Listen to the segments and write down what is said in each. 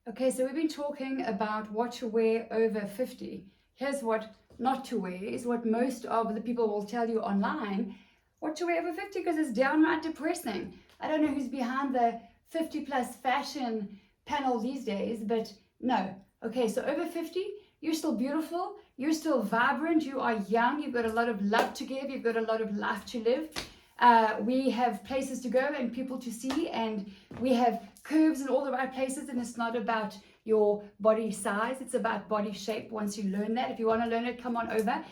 Okay, so we've been talking about what to wear over 50. Here's what not to wear, is what most of the people will tell you online, what to wear over 50, because it's downright depressing. I don't know who's behind the 50 plus fashion panel these days, but no. Okay, so over 50, you're still beautiful, you're still vibrant, you are young, you've got a lot of love to give, you've got a lot of life to live. We have places to go and people to see, and we have curves in all the right places, and it's not about your body size, it's about body shape. Once you learn that, if you want to learn it, come on over.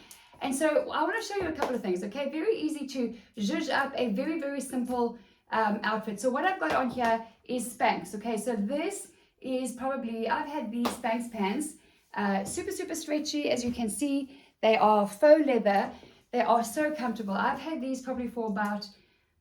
And so I want to show you a couple of things. Okay, very easy to zhuzh up a very simple outfit. So what I've got on here is Spanx. Okay, so this is probably, I've had these Spanx pants, super stretchy. As you can see, they are faux leather. They are so comfortable. I've had these probably for about,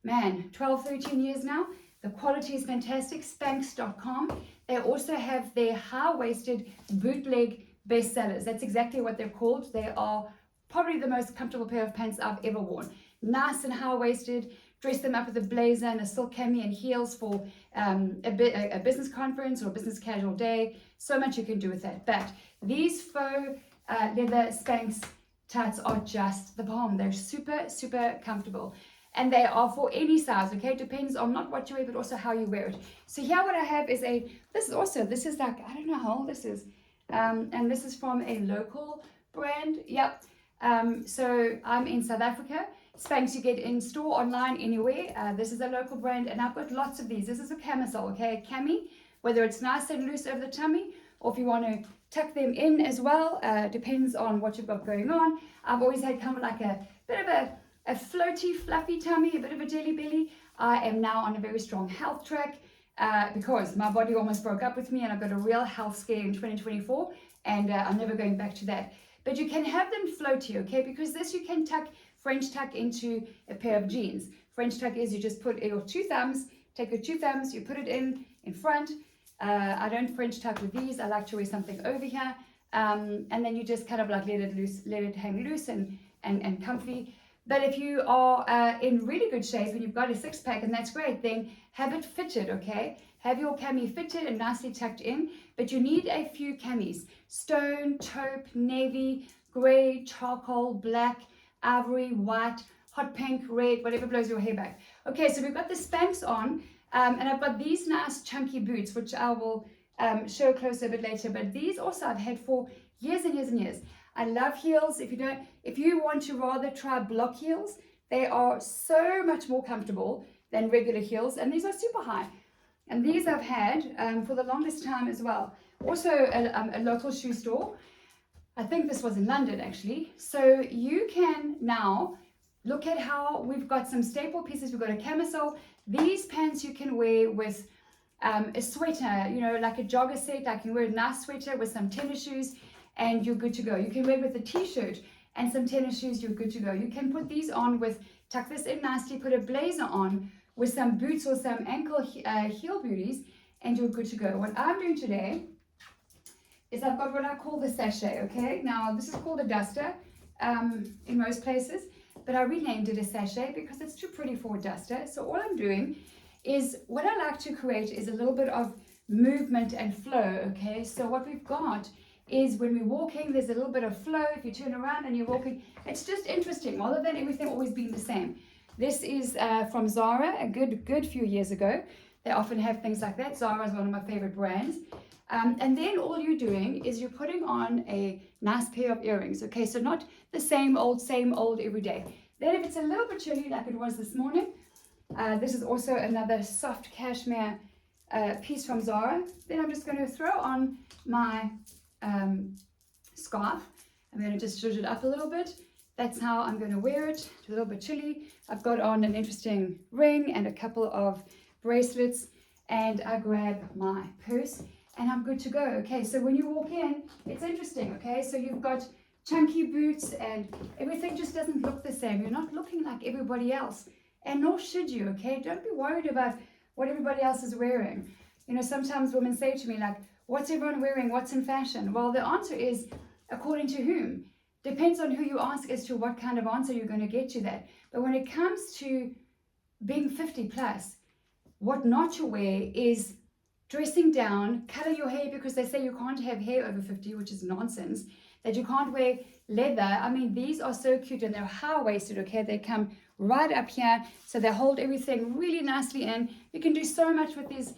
12-13 years now. The quality is fantastic. Spanx.com. They also have their high-waisted bootleg bestsellers. That's exactly what they're called. They are probably the most comfortable pair of pants I've ever worn. Nice and high-waisted. Dress them up with a blazer and a silk cami and heels for a business conference or a business casual day. So much you can do with that. But these faux leather Spanx tights are just the bomb. They're super comfortable, and they are for any size. Okay, it depends on not what you wear but also how you wear it. So here what I have is this is like, I don't know how old this is, and this is from a local brand. Yep. So I'm in South Africa. Spanx you get in store, online, anywhere. This is a local brand, and I've got lots of these. This is a camisole, okay, a cami, whether it's nice and loose over the tummy, or if you want to tuck them in as well, depends on what you've got going on. I've always had kind of like a bit of a floaty, fluffy tummy, a bit of a jelly belly. I am now on a very strong health track because my body almost broke up with me, and I've got a real health scare in 2024, and I'm never going back to that. But you can have them floaty, okay, because this you can French tuck into a pair of jeans. French tuck is you just put your two thumbs, take your two thumbs, you put it in front. I don't French tuck with these. I like to wear something over here, and then you just kind of like let it hang loose and comfy. But if you are in really good shape and you've got a six-pack, and that's great, then have it fitted, okay? Have your cami fitted and nicely tucked in, but you need a few camis: stone, taupe, navy, gray, charcoal, black, ivory, white, hot pink, red, whatever blows your hair back. Okay, so we've got the Spanx on. And I've got these nice chunky boots, which I will show closer a bit later. But these also I've had for years and years. I love heels. If you want to rather try block heels, they are so much more comfortable than regular heels. And these are super high. And these I've had for the longest time as well. Also a local shoe store. I think this was in London actually. So you can now look at how we've got some staple pieces. We've got a camisole. These pants you can wear with a sweater, like a jogger set. I can wear a nice sweater with some tennis shoes and you're good to go. You can wear it with a t-shirt and some tennis shoes, you're good to go. You can put these on tuck this in nicely, put a blazer on with some boots or some ankle heel booties, and you're good to go. What I'm doing today is I've got what I call the Sache, okay? Now, this is called a duster in most places, but I renamed it a Sache because it's too pretty for a duster. So all I'm doing is, what I like to create is a little bit of movement and flow, okay? So what we've got is when we're walking, there's a little bit of flow. If you turn around and you're walking, it's just interesting, rather than everything always being the same. This is from Zara, a good few years ago. They often have things like that. Zara is one of my favorite brands. And then all you're doing is you're putting on a nice pair of earrings, okay? So not the same old every day. Then if it's a little bit chilly like it was this morning, this is also another soft cashmere piece from Zara. Then I'm just going to throw on my scarf. I'm going to just zhuzh it up a little bit. That's how I'm going to wear it. It's a little bit chilly. I've got on an interesting ring and a couple of bracelets, and I grab my purse and I'm good to go. Okay, so when you walk in, it's interesting, okay? So you've got chunky boots and everything just doesn't look the same. You're not looking like everybody else, and nor should you, okay? Don't be worried about what everybody else is wearing. Sometimes women say to me, like, what's everyone wearing? What's in fashion? Well, the answer is, according to whom? Depends on who you ask as to what kind of answer you're going to get to that. But when it comes to being 50 plus, what not to wear is dressing down, color your hair, because they say you can't have hair over 50, which is nonsense, that you can't wear leather. I mean, these are so cute, and they're high-waisted, okay? They come right up here, so they hold everything really nicely in. You can do so much with these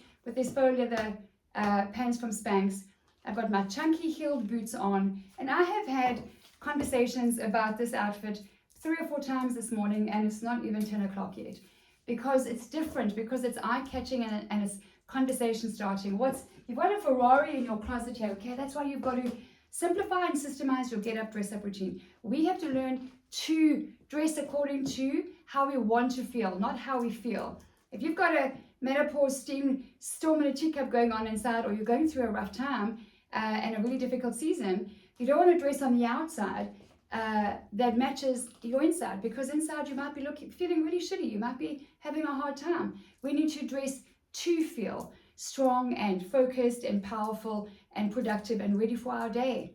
faux leather pants from Spanx. I've got my chunky heeled boots on, and I have had conversations about this outfit 3 or 4 times this morning, and it's not even 10 o'clock yet, because it's different, because it's eye-catching, and it's conversation starting. You've got a Ferrari in your closet here, okay? That's why you've got to simplify and systemize your get up, dress up routine. We have to learn to dress according to how we want to feel, not how we feel. If you've got a menopause storm in a teacup going on inside, or you're going through a rough time and a really difficult season, you don't want to dress on the outside that matches your inside, because inside you might be feeling really shitty. You might be having a hard time. We need to dress to feel strong and focused and powerful and productive and ready for our day.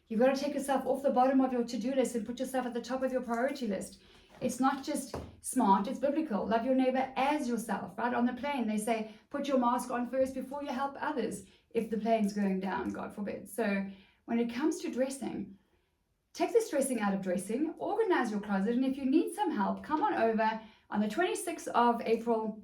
You've got to take yourself off the bottom of your to-do list and put yourself at the top of your priority list. It's not just smart, it's biblical. Love your neighbor as yourself, right? On the plane, they say, put your mask on first before you help others if the plane's going down, God forbid. So when it comes to dressing, take the stressing out of dressing, organize your closet, and if you need some help, come on over on the 26th of April,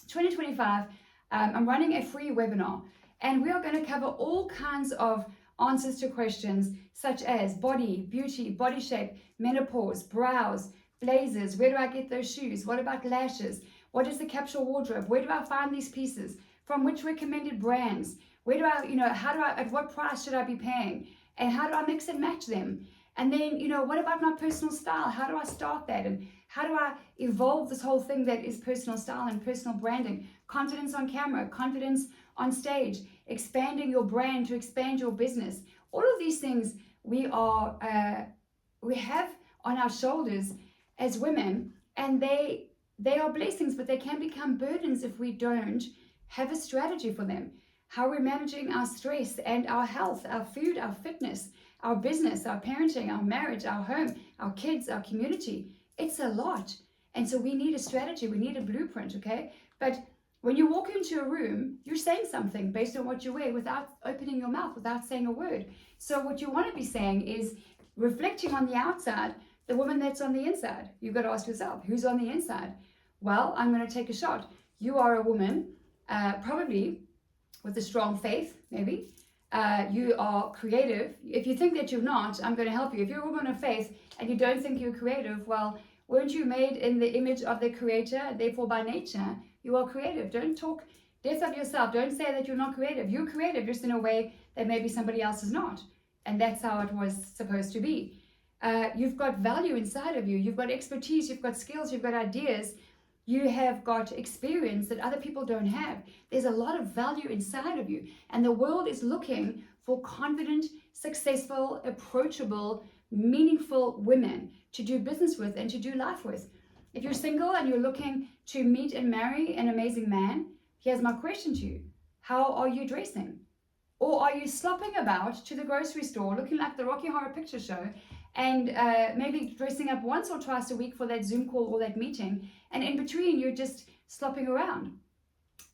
2025. I'm running a free webinar, and we are going to cover all kinds of answers to questions such as body, beauty, body shape, menopause, brows, blazers. Where do I get those shoes? What about lashes? What is the capsule wardrobe? Where do I find these pieces? From which recommended brands? Where do I, at what price should I be paying? And how do I mix and match them? And then, what about my personal style? How do I start that? And how do I evolve this whole thing that is personal style and personal branding? Confidence on camera, confidence on stage, expanding your brand to expand your business. All of these things we have on our shoulders as women, and they are blessings, but they can become burdens if we don't have a strategy for them. How we're managing our stress and our health, our food, our fitness, our business, our parenting, our marriage, our home, our kids, our community. It's a lot. And so we need a strategy. We need a blueprint, okay? But when you walk into a room, you're saying something based on what you wear without opening your mouth, without saying a word. So what you want to be saying is reflecting on the outside, the woman that's on the inside. You've got to ask yourself, who's on the inside? Well, I'm going to take a shot. You are a woman, probably with a strong faith, maybe. You are creative. If you think that you're not, I'm going to help you. If you're a woman of faith and you don't think you're creative, well, weren't you made in the image of the Creator? Therefore, by nature, you are creative. Don't talk death of yourself. Don't say that you're not creative. You're creative, just in a way that maybe somebody else is not. And that's how it was supposed to be. You've got value inside of you. You've got expertise. You've got skills. You've got ideas. You have got experience that other people don't have. There's a lot of value inside of you. And the world is looking for confident, successful, approachable, meaningful women to do business with and to do life with. If you're single and you're looking to meet and marry an amazing man, here's my question to you. How are you dressing? Or are you slopping about to the grocery store looking like the Rocky Horror Picture Show, and maybe dressing up once or twice a week for that Zoom call or that meeting, and in between you're just slopping around?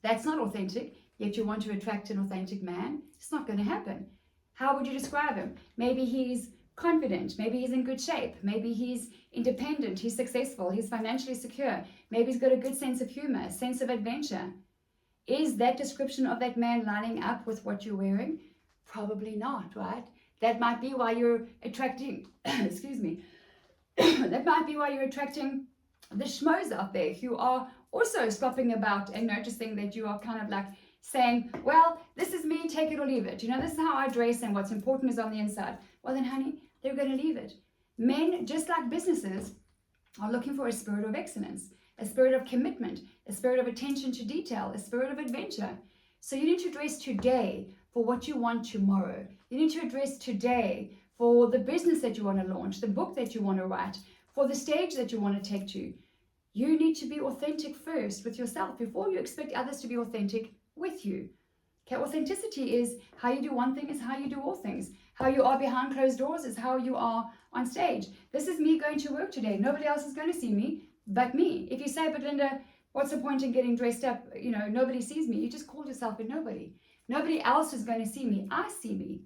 That's not authentic, yet you want to attract an authentic man. It's not going to happen. How would you describe him? Maybe he's confident, maybe he's in good shape, maybe he's independent, he's successful, he's financially secure, maybe he's got a good sense of humor, a sense of adventure. Is that description of that man lining up with what you're wearing? Probably not, right? That might be why you're attracting, excuse me, that might be why you're attracting the schmoes out there who are also slopping about and noticing that you are kind of like saying, well, this is me, take it or leave it. This is how I dress and what's important is on the inside. Well then, honey, they're going to leave it. Men, just like businesses, are looking for a spirit of excellence, a spirit of commitment, a spirit of attention to detail, a spirit of adventure. So you need to dress today for what you want tomorrow. You need to dress today for the business that you want to launch, the book that you want to write, for the stage that you want to take to. You need to be authentic first with yourself before you expect others to be authentic with you. Okay, authenticity is how you do one thing is how you do all things. How you are behind closed doors is how you are on stage. This is me going to work today. Nobody else is going to see me but me. If you say, but Linda, what's the point in getting dressed up? Nobody sees me. You just called yourself a nobody. Nobody else is going to see me. I see me.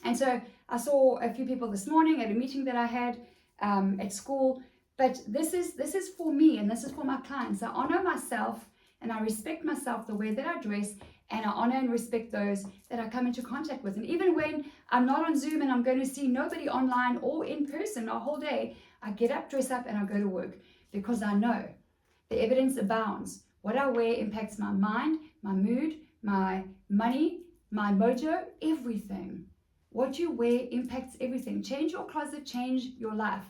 And so I saw a few people this morning at a meeting that I had at school. But this is for me, and this is for my clients. I honor myself and I respect myself, the way that I dress, and I honor and respect those that I come into contact with. And even when I'm not on Zoom and I'm going to see nobody online or in person a whole day, I get up, dress up, and I go to work, because I know the evidence abounds. What I wear impacts my mind, my mood, my money, my mojo, everything. What you wear impacts everything. Change your closet, change your life.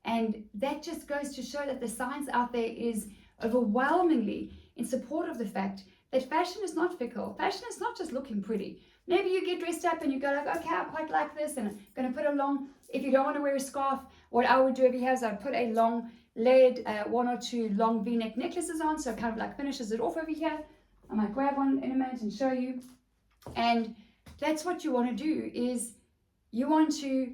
And that just goes to show that the science out there is overwhelmingly in support of the fact that fashion is not fickle. Fashion is not just looking pretty. Maybe you get dressed up and you go like, okay, I quite like this, and I'm going to put a long, if you don't want to wear a scarf, what I would do over here is I'd put a long layered, one or two long V-neck necklaces on, so it kind of like finishes it off over here. I might grab one in a minute and show you. And that's what you want to do, is you want to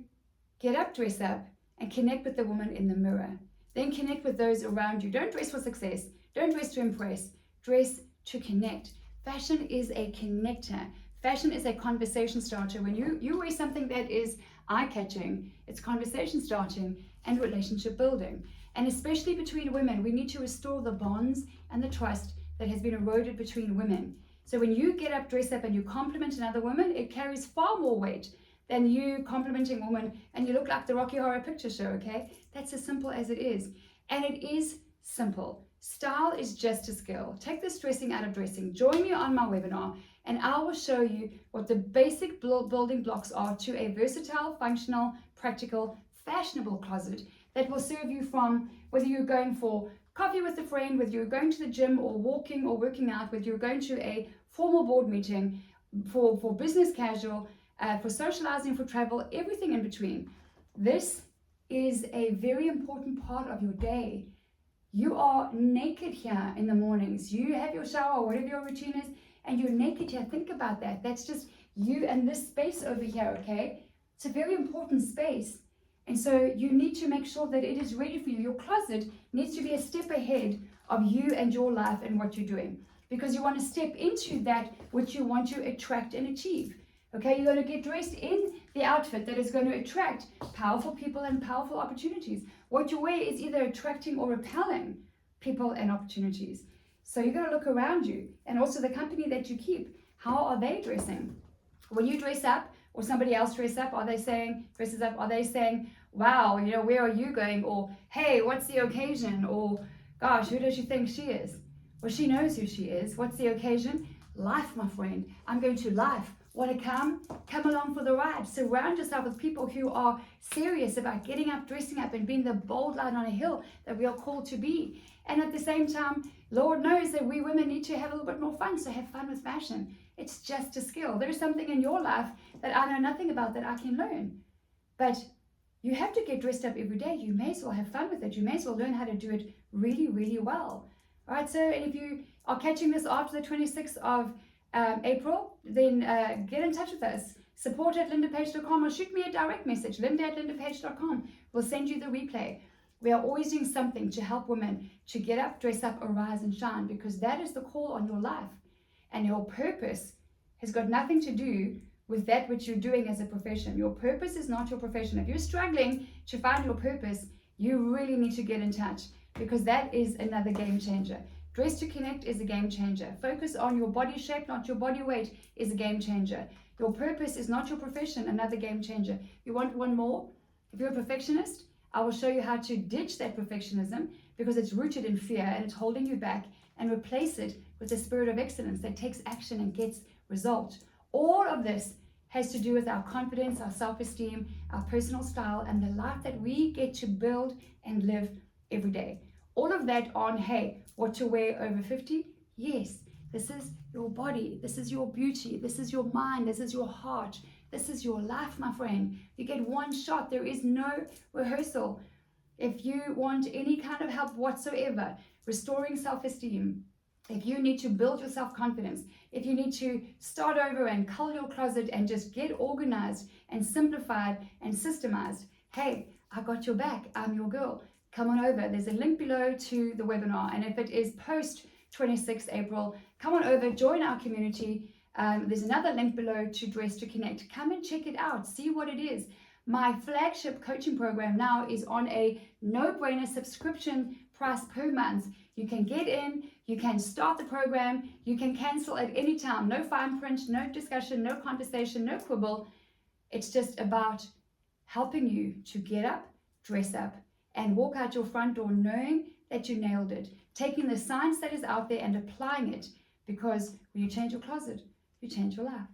get up, dress up, and connect with the woman in the mirror. Then connect with those around you. Don't dress for success. Don't dress to impress. Dress to connect. Fashion is a connector. Fashion is a conversation starter. When you wear something that is eye-catching, it's conversation starting and relationship building. And especially between women, we need to restore the bonds and the trust that has been eroded between women. So when you get up, dress up, and you compliment another woman, it carries far more weight than you complimenting a woman and you look like the Rocky Horror Picture Show, okay? That's as simple as it is. And it is simple. Style is just a skill. Take the stressing out of dressing. Join me on my webinar and I will show you what the basic building blocks are to a versatile, functional, practical, fashionable closet that will serve you from whether you're going for coffee with a friend, whether you're going to the gym or walking or working out, whether you're going to a formal board meeting, for business casual, for socializing, for travel, everything in between. This is a very important part of your day. You are naked here in the mornings. You have your shower or whatever your routine is, and you're naked here. Think about that. That's just you and this space over here, okay? It's a very important space. And so you need to make sure that it is ready for you. Your closet needs to be a step ahead of you and your life and what you're doing, because you want to step into that which you want to attract and achieve. Okay, you're going to get dressed in the outfit that is going to attract powerful people and powerful opportunities. What you wear is either attracting or repelling people and opportunities. So you're going to look around you, and also the company that you keep. How are they dressing? When you dress up or somebody else dresses up, are they saying, wow, you know, where are you going? Or, hey, what's the occasion? Or, gosh, who does she think she is? Well, she knows who she is. What's the occasion? Life, my friend. I'm going to life. Want to come? Come along for the ride. Surround yourself with people who are serious about getting up, dressing up, and being the bold light on a hill that we are called to be. And at the same time, Lord knows that we women need to have a little bit more fun. So have fun with fashion. It's just a skill. There's something in your life that I know nothing about that I can learn. But you have to get dressed up every day. You may as well have fun with it. You may as well learn how to do it really, really well. All right, so if you are catching this after the 26th of April, then get in touch with us. Support@LindaPaige.com, or shoot me a direct message, Linda@LindaPaige.com. We'll send you the replay. We are always doing something to help women to get up, dress up, arise and shine, because that is the call on your life. And your purpose has got nothing to do with that which you're doing as a profession. Your purpose is not your profession. If you're struggling to find your purpose, you really need to get in touch, because that is another game changer. Dress to Connect is a game changer. Focus on your body shape, not your body weight, is a game changer. Your purpose is not your profession, another game changer. You want one more? If you're a perfectionist, I will show you how to ditch that perfectionism, because it's rooted in fear and it's holding you back, and replace it with a spirit of excellence that takes action and gets result. All of this has to do with our confidence, our self-esteem, our personal style, and the life that we get to build and live every day. All of that on, hey, what to wear over 50? Yes, this is your body, this is your beauty, this is your mind, this is your heart, this is your life, my friend. You get one shot, there is no rehearsal. If you want any kind of help whatsoever, restoring self-esteem, if you need to build your self-confidence, if you need to start over and cull your closet and just get organized and simplified and systemized, hey, I got your back, I'm your girl. Come on over. There's a link below to the webinar. And if it is post 26th April, come on over, join our community. There's another link below to Dress to Connect. Come and check it out. See what it is. My flagship coaching program now is on a no-brainer subscription price per month. You can get in, you can start the program, you can cancel at any time. No fine print, no discussion, no conversation, no quibble. It's just about helping you to get up, dress up, and walk out your front door knowing that you nailed it. Taking the science that is out there and applying it, because when you change your closet, you change your life.